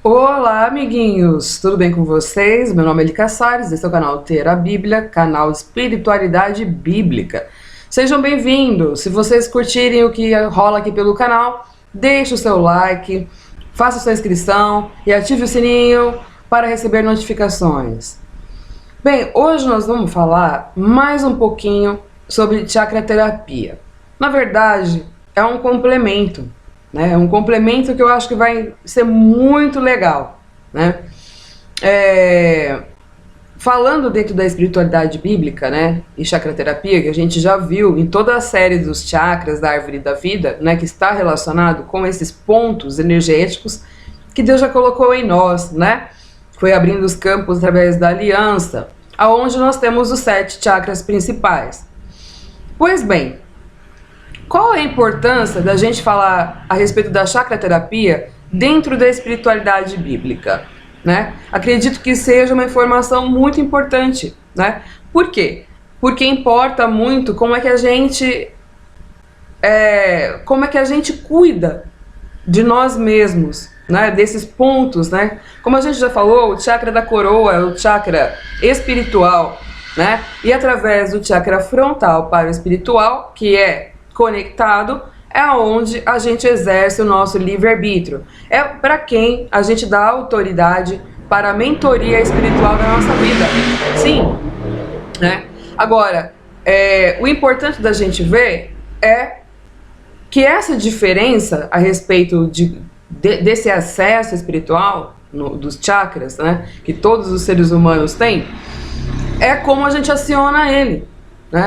Olá, amiguinhos! Tudo bem com vocês? Meu nome é Lica Salles, esse é o canal Ter a Bíblia, canal Espiritualidade Bíblica. Sejam bem-vindos! Se vocês curtirem o que rola aqui pelo canal, deixe o seu like, faça sua inscrição e ative o sininho para receber notificações. Bem, hoje nós vamos falar mais um pouquinho sobre chakra terapia. Na verdade, é um complemento. É um complemento que eu acho que vai ser muito legal, né? Falando dentro da espiritualidade bíblica, né, e chacraterapia, que a gente já viu em toda a série dos chakras da árvore da vida, né, que está relacionado com esses pontos energéticos que Deus já colocou em nós, né? Foi abrindo os campos através da aliança, aonde nós temos os 7 chakras principais. Pois bem, qual é a importância da gente falar a respeito da chacraterapia dentro da espiritualidade bíblica, né? Acredito que seja uma informação muito importante, né? Por quê? Porque importa muito como é que a gente cuida de nós mesmos, né? Desses pontos, né? Como a gente já falou, o chakra da coroa é o chakra espiritual, né? E através do chakra frontal para o espiritual, que é conectado, é onde a gente exerce o nosso livre-arbítrio. É para quem a gente dá autoridade para a mentoria espiritual da nossa vida. Sim, né? Agora, o importante da gente ver é que essa diferença a respeito desse acesso espiritual dos chakras, né, que todos os seres humanos têm, é como a gente aciona ele.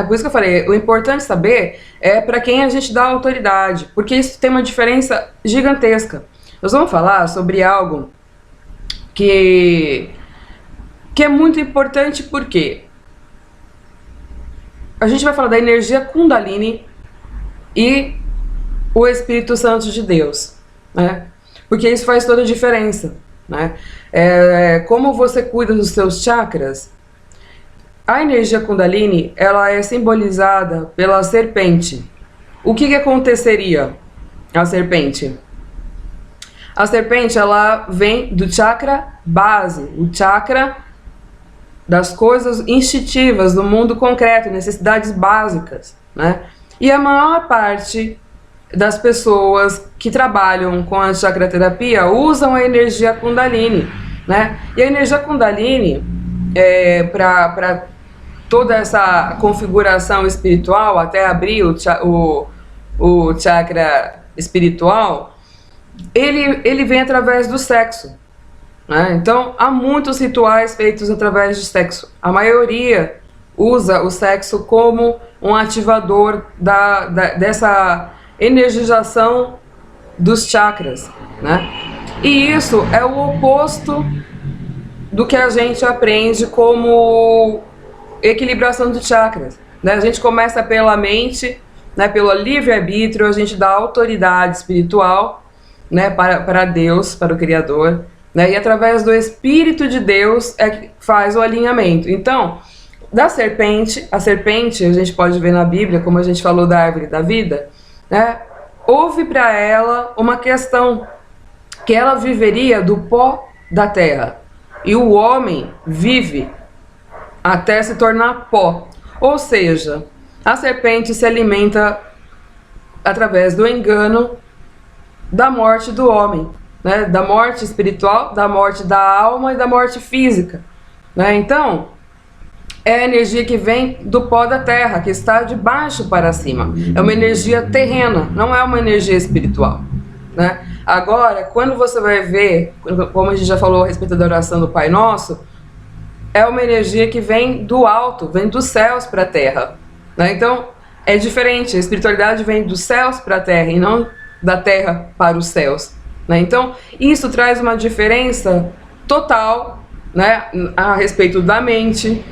Por isso que eu falei, o importante saber é para quem a gente dá autoridade, porque isso tem uma diferença gigantesca. Nós vamos falar sobre algo que é muito importante, porque a gente vai falar da energia Kundalini e o Espírito Santo de Deus, né? Porque isso faz toda a diferença, né? Como você cuida dos seus chakras. A energia Kundalini, ela é simbolizada pela serpente. O que aconteceria a serpente? A serpente, ela vem do chakra base, o chakra das coisas instintivas, do mundo concreto, necessidades básicas, né? E a maior parte das pessoas que trabalham com a chacraterapia usam a energia Kundalini, né? E a energia Kundalini, para toda essa configuração espiritual, até abrir o chakra espiritual, ele vem através do sexo, né? Então, há muitos rituais feitos através de sexo. A maioria usa o sexo como um ativador dessa energização dos chakras, né? E isso é o oposto do que a gente aprende como equilibração de chakras, né? A gente começa pela mente, né, pelo livre-arbítrio, a gente dá autoridade espiritual, né, para Deus, para o Criador, né, e através do Espírito de Deus é que faz o alinhamento. Então, da serpente, a serpente, a gente pode ver na Bíblia, como a gente falou da árvore da vida, né, houve para ela uma questão, que ela viveria do pó da terra, e o homem vive até se tornar pó. Ou seja, a serpente se alimenta através do engano da morte do homem, né? Da morte espiritual, da morte da alma e da morte física, né? Então, é a energia que vem do pó da terra, que está de baixo para cima. É uma energia terrena, não é uma energia espiritual, né? Agora, quando você vai ver, como a gente já falou a respeito da oração do Pai Nosso, é uma energia que vem do alto, vem dos céus para a terra, né? Então, é diferente, a espiritualidade vem dos céus para a terra e não da terra para os céus, né? Então, isso traz uma diferença total, né, a respeito da mente,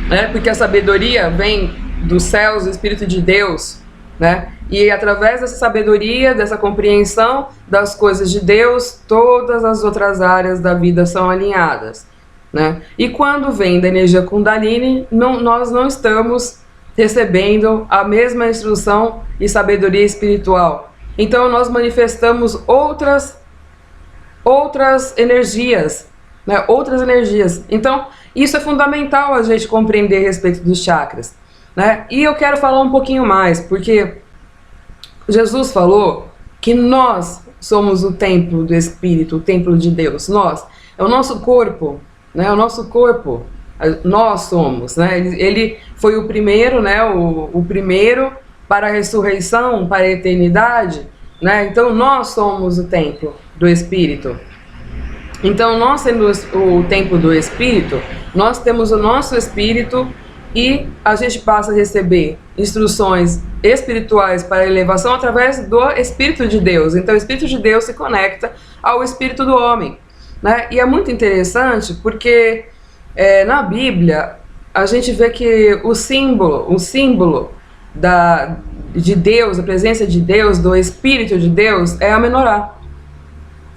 né? Porque a sabedoria vem dos céus, do Espírito de Deus, né? E através dessa sabedoria, dessa compreensão das coisas de Deus, todas as outras áreas da vida são alinhadas, né? E quando vem da energia Kundalini, nós não estamos recebendo a mesma instrução e sabedoria espiritual. Então nós manifestamos outras outras energias, né? Outras energias. Então, isso é fundamental a gente compreender a respeito dos chakras, né? E eu quero falar um pouquinho mais, porque Jesus falou que nós somos o templo do Espírito, o templo de Deus. Nós, é o nosso corpo, né? O nosso corpo, nós somos, né? Ele foi o primeiro, né? O primeiro para a ressurreição, para a eternidade, né? Então nós somos o templo do Espírito. Então nós sendo o templo do Espírito, nós temos o nosso Espírito e a gente passa a receber instruções espirituais para a elevação através do Espírito de Deus. Então o Espírito de Deus se conecta ao Espírito do homem, né? E é muito interessante porque na Bíblia a gente vê que o símbolo de Deus, a presença de Deus, do Espírito de Deus, é a menorá,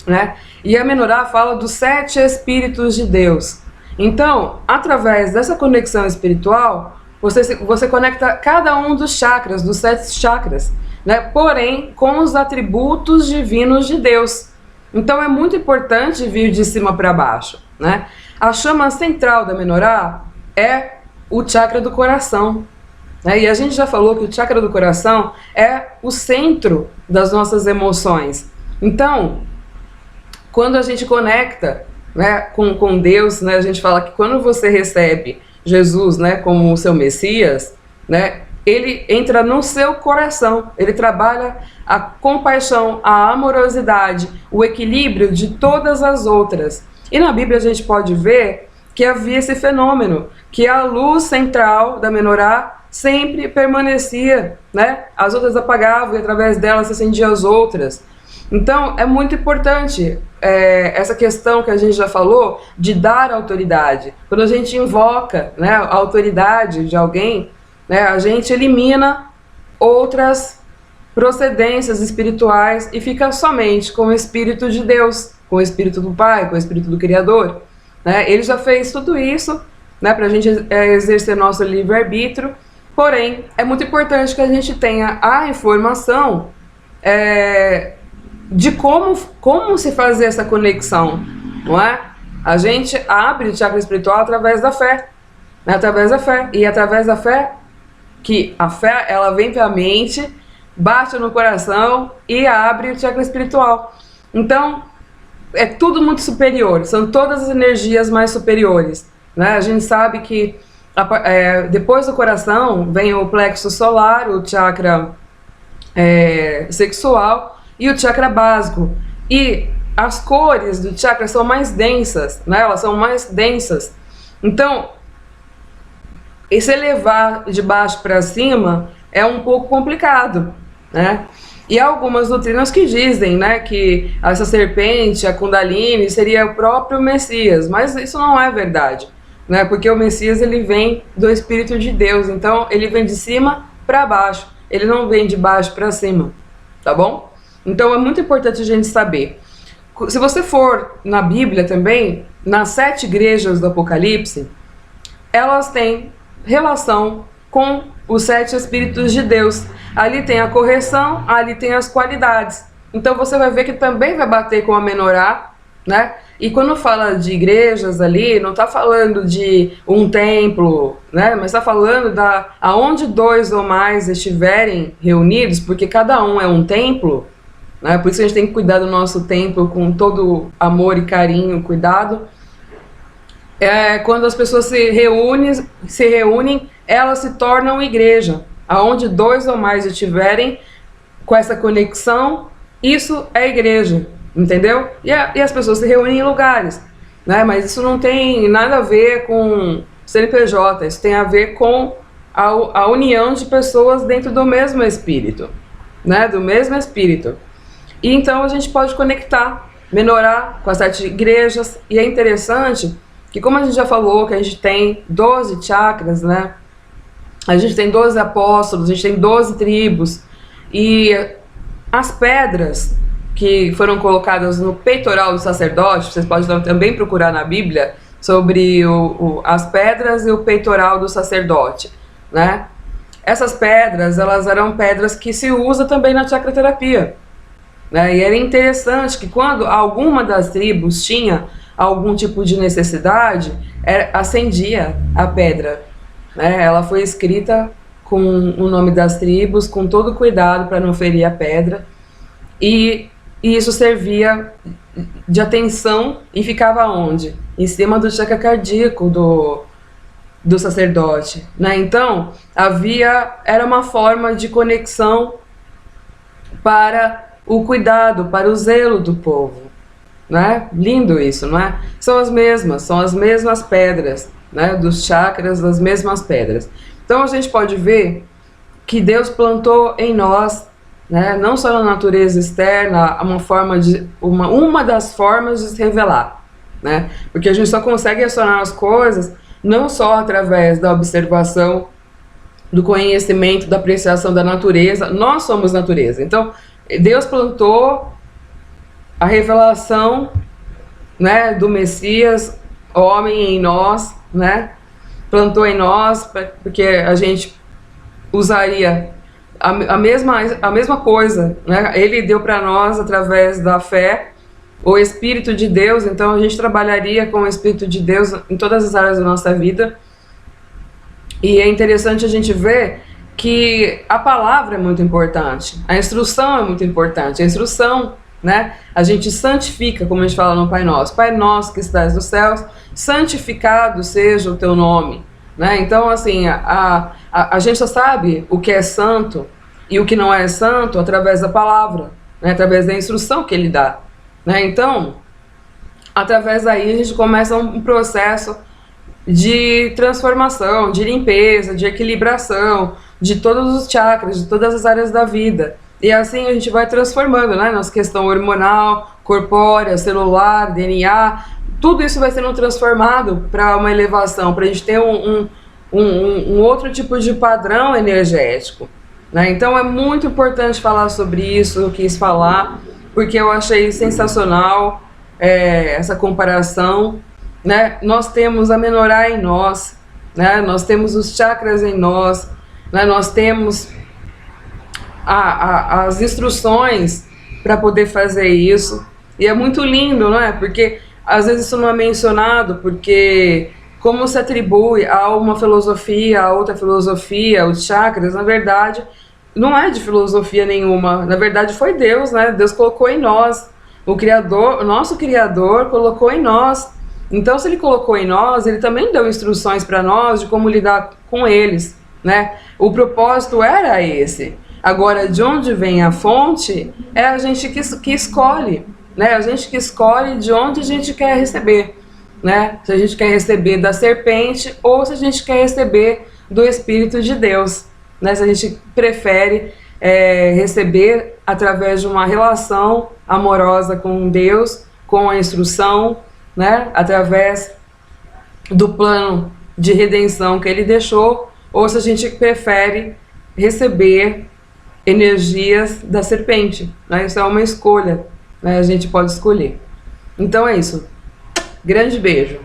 né? E a menorá fala dos 7 Espíritos de Deus. Então, através dessa conexão espiritual, você conecta cada um dos chakras, dos 7 chakras, né? Porém, com os atributos divinos de Deus. Então é muito importante vir de cima para baixo, né? A chama central da menorá é o chakra do coração, né? E a gente já falou que o chakra do coração é o centro das nossas emoções. Então, quando a gente conecta, né, com Deus, né, a gente fala que quando você recebe Jesus, né, como o seu Messias, né, ele entra no seu coração, ele trabalha a compaixão, a amorosidade, o equilíbrio de todas as outras. E na Bíblia a gente pode ver que havia esse fenômeno, que a luz central da menorá sempre permanecia, né? As outras apagavam e através dela se acendiam as outras. Então é muito importante essa questão que a gente já falou de dar autoridade. Quando a gente invoca, né, a autoridade de alguém, né, a gente elimina outras procedências espirituais e fica somente com o Espírito de Deus, com o Espírito do Pai, com o Espírito do Criador, né? Ele já fez tudo isso, né, para a gente exercer nosso livre-arbítrio. Porém, é muito importante que a gente tenha a informação de como se fazer essa conexão, não é? A gente abre o chakra espiritual através da fé, né? Através da fé. E através da fé, que a fé ela vem para a mente, bate no coração e abre o chakra espiritual. Então, é tudo muito superior, são todas as energias mais superiores, né? A gente sabe que depois do coração vem o plexo solar, o chakra sexual e o chakra básico. E as cores do chakra são mais densas, né? Elas são mais densas. Então, esse elevar de baixo para cima é um pouco complicado, né? E há algumas doutrinas que dizem, né, que essa serpente, a Kundalini, seria o próprio Messias, mas isso não é verdade, né? Porque o Messias ele vem do Espírito de Deus, então ele vem de cima para baixo, ele não vem de baixo para cima, tá bom? Então é muito importante a gente saber. Se você for na Bíblia também, nas 7 igrejas do Apocalipse, elas têm relação com os 7 Espíritos de Deus. Ali tem a correção, ali tem as qualidades. Então você vai ver que também vai bater com a menorá, né? E quando fala de igrejas ali, não está falando de um templo, né? Mas está falando aonde 2 ou mais estiverem reunidos, porque cada um é um templo, né? Por isso a gente tem que cuidar do nosso templo com todo amor e carinho, cuidado. Quando as pessoas se reúnem, elas se tornam igreja. Aonde 2 ou mais estiverem com essa conexão, isso é igreja, entendeu? E as pessoas se reúnem em lugares, né? Mas isso não tem nada a ver com CNPJ, isso tem a ver com a união de pessoas dentro do mesmo espírito, né? Do mesmo espírito. E então a gente pode conectar menorá com as 7 igrejas, e é interessante que, como a gente já falou, que a gente tem 12 chakras, né? A gente tem 12 apóstolos, a gente tem 12 tribos, e as pedras que foram colocadas no peitoral do sacerdote, vocês podem também procurar na Bíblia sobre as pedras e o peitoral do sacerdote, né? Essas pedras, elas eram pedras que se usa também na chakra terapia, né? E era interessante que quando alguma das tribos tinha algum tipo de necessidade, acendia a pedra, né? Ela foi escrita com o nome das tribos, com todo cuidado para não ferir a pedra, e isso servia de atenção e ficava onde? Em cima do chakra cardíaco do sacerdote, né? Então era uma forma de conexão para o cuidado, para o zelo do povo, né? Lindo isso, não é? São as mesmas pedras, né? Dos chakras, das mesmas pedras. Então a gente pode ver que Deus plantou em nós, né? Não só na natureza externa, uma das formas de se revelar, né? Porque a gente só consegue acionar as coisas não só através da observação, do conhecimento, da apreciação da natureza. Nós somos natureza. Então Deus plantou a revelação, né, do Messias, homem em nós, né? Plantou em nós, porque a gente usaria a mesma coisa, né? Ele deu para nós através da fé o Espírito de Deus, então a gente trabalharia com o Espírito de Deus em todas as áreas da nossa vida. E é interessante a gente ver que a palavra é muito importante, a instrução é muito importante. A instrução, né? A gente santifica, como a gente fala no Pai Nosso. Pai nosso que estás nos céus, santificado seja o teu nome, né? Então, assim, a gente só sabe o que é santo e o que não é santo através da palavra, né? Através da instrução que ele dá, né? Então, através daí a gente começa um processo de transformação, de limpeza, de equilibração de todos os chakras, de todas as áreas da vida. E assim a gente vai transformando, né? Nossa questão hormonal, corpórea, celular, DNA, tudo isso vai sendo transformado para uma elevação, para a gente ter um outro tipo de padrão energético, né? Então é muito importante falar sobre isso, eu quis falar, porque eu achei sensacional essa comparação, né? Nós temos a menorá em nós, né? Nós temos os chakras em nós, né? Nós temos as instruções para poder fazer isso, e é muito lindo, não é? Porque às vezes isso não é mencionado, porque como se atribui a uma filosofia, a outra filosofia, os chakras, na verdade, não é de filosofia nenhuma, na verdade foi Deus, né? Deus colocou em nós, o Criador, o nosso Criador colocou em nós. Então, se ele colocou em nós, ele também deu instruções para nós de como lidar com eles, né? O propósito era esse. Agora, de onde vem a fonte, é a gente que escolhe, né? A gente que escolhe de onde a gente quer receber, né? Se a gente quer receber da serpente ou se a gente quer receber do Espírito de Deus, né? Se a gente prefere receber através de uma relação amorosa com Deus, com a instrução, né? Através do plano de redenção que ele deixou, ou se a gente prefere receber energias da serpente, né? Isso é uma escolha, né? A gente pode escolher. Então é isso. Grande beijo.